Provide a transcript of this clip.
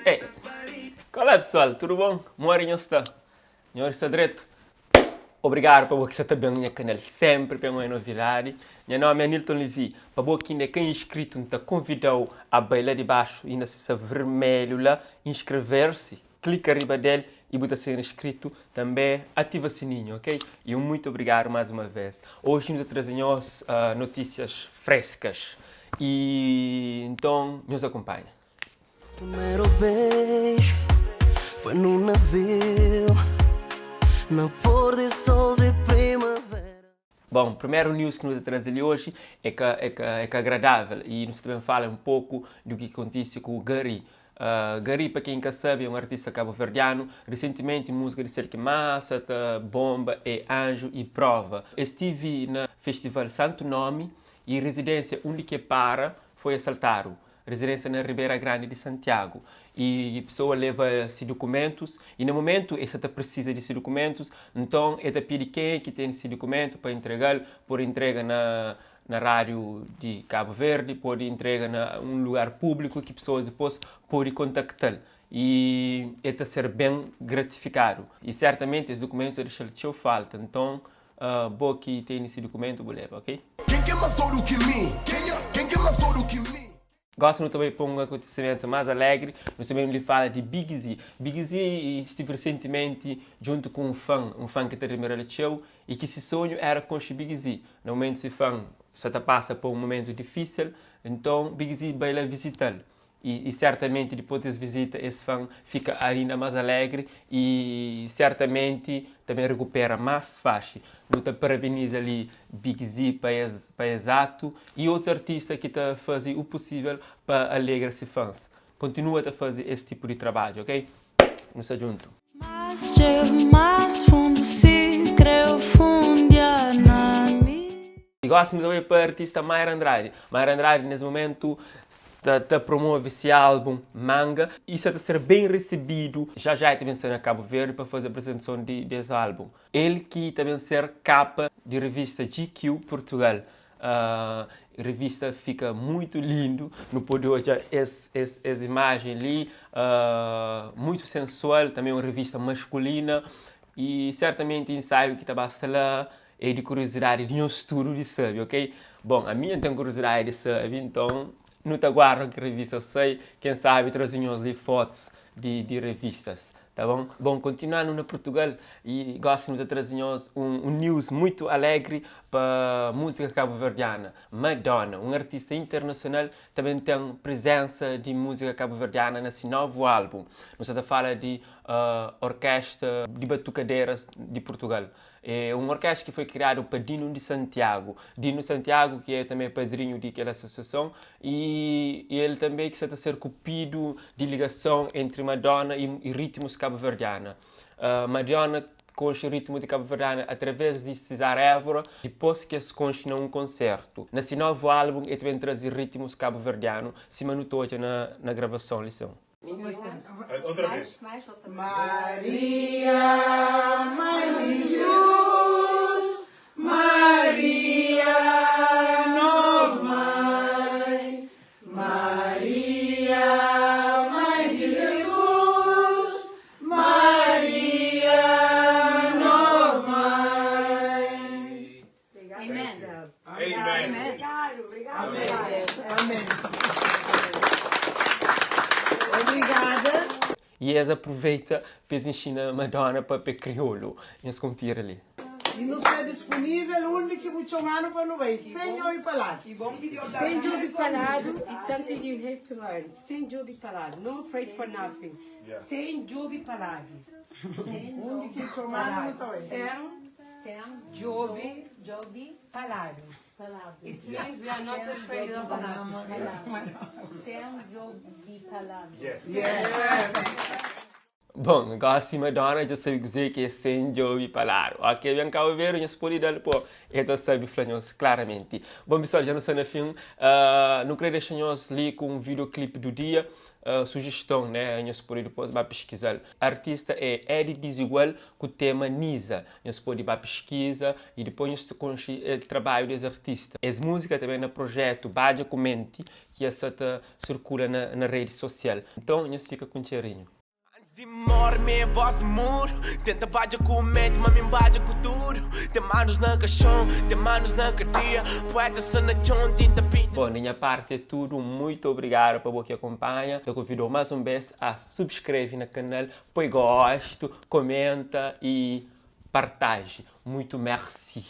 Ei, qual é, pessoal? Tudo bom? Morinho está? Senhor está direito? Obrigado por você estar bem no meu canal, sempre para uma novidade. Meu nome é Nilton Levi. Para você que ainda é inscrito, te convido a bailar de baixo e na cesta vermelho lá, inscrever-se, clica arriba dele e bota ser inscrito. Também ativa o sininho, ok? E muito obrigado mais uma vez. Hoje nós trazemos notícias frescas. E então, nos acompanhe. Primeiro beijo foi no navio, no pôr do sol de primavera. Bom, o primeiro news que nos traz ali hoje é que é agradável e nos também fala um pouco do que acontece com o Gary. Gary, para quem não sabe, é um artista cabo-verdiano. Recentemente, música de Cerque Massa, Bomba, e Anjo e Prova. Estive no Festival Santo Nome e residência onde que para foi assaltado. Residência na Ribeira Grande de Santiago. E a pessoa leva esses documentos e no momento essa precisa desses documentos, então ela pede quem é que tem esse documento para entregar, por entrega na rádio de Cabo Verde, pode entrega em um lugar público que a pessoa depois pode contactar. E é ser bem gratificado. E certamente esse documento deixa te falta, então boa que tem esse documento, vou levar, ok? Quem mais todo que mim? Quem mais todo que mim? Gosto de também por um acontecimento mais alegre, nós também lhe fala de Big Z. Big Z esteve recentemente junto com um fã que terminou e que esse sonho era conhecer Big Z. No momento esse fã só passa por um momento difícil, então Big Z vai lá visitá-lo. E certamente depois dessa visita esse fã fica ainda mais alegre e certamente também recupera mais fácil. Não te parabeniza ali Big Z para exato e outros artistas que estão fazem o possível para alegrar esses fãs. Continua a fazer esse tipo de trabalho, ok? Nos junto. Mais fundo se creu fundia na minha. E gosto também para a artista Mayra Andrade. Mayra Andrade nesse momento está promove esse álbum Manga e isso está a ser bem recebido. Já também está na Cabo Verde para fazer a apresentação desse álbum. Ele que também ser capa de revista GQ Portugal. A revista fica muito lindo, no poder olhar essa imagem ali, muito sensual, também uma revista masculina e certamente ensaio que está bastante lá é de curiosidade de um estudo de saber, ok? Bom, a minha tem curiosidade de saber, então não te aguardo que revista eu sei, quem sabe trazemos ali fotos de revistas. Tá bom? Bom, continuando na Portugal e gosto de trazer um news muito alegre para a música cabo-verdiana. Madonna, um artista internacional, também tem presença de música cabo-verdiana nesse novo álbum. Nós estamos a falar de orquestra de batucadeiras de Portugal. É uma orquestra que foi criada por Dino de Santiago. Dino Santiago, que é também padrinho daquela associação, e ele também que está a ser cupido de ligação entre Madonna e ritmos cabo-verdiana. Madonna conhece o ritmo de cabo-verdiana através de Cesar Évora, depois que se conhece num concerto. Nesse novo álbum, ele também traz ritmos cabo-verdiano, se manutou na gravação, lição. Outra vez. Maria, Mãe de Jesus, Maria, nos mãe, Maria, Mãe de Jesus, Maria, nos mãe. Amen. Amen. Obrigado. Amém. Obrigada. E eles aproveitam para ensinar Madonna para crioulo. Eles confiram ali. E não está disponível, o único que muito ano para não ver. Senhor e palavra. Sem Joby Palado is something you have to learn. Sem Joby Palado. No afraid for nothing. Sem Joby Palado. O único que muito ano não está vendo. Sem Joby Palado. It means we are not afraid of nothing. Yes. Bom, gosto Madonna, já sabe dizer que é sem Jovi Palaro. Ok, vem cá ver, nós podemos dar pô, então sabe falar claramente. Bom, pessoal, já não sei no fim, não queria deixar nós ali com um videoclipe do dia. Sugestão, né? Nós podemos depois pesquisar. O artista é Eddie Desigual com o tema Nisa. Nós podemos pesquisa e depois nós conhecemos o trabalho desse artista. Essa música também no projeto Badia Comente, que essa circula na rede social. Então, nós fica com cheirinho. De morme, voz muro. Tenta badia com medo, mas me badia com duro. Tem manos na caixão, tem manos na cadeia. Poeta sana chão, tinta pinta. Bom, da minha parte é tudo. Muito obrigado por você que acompanha. Eu convido mais uma vez a subscrever no canal, põe gosto, comenta e partage. Muito merci.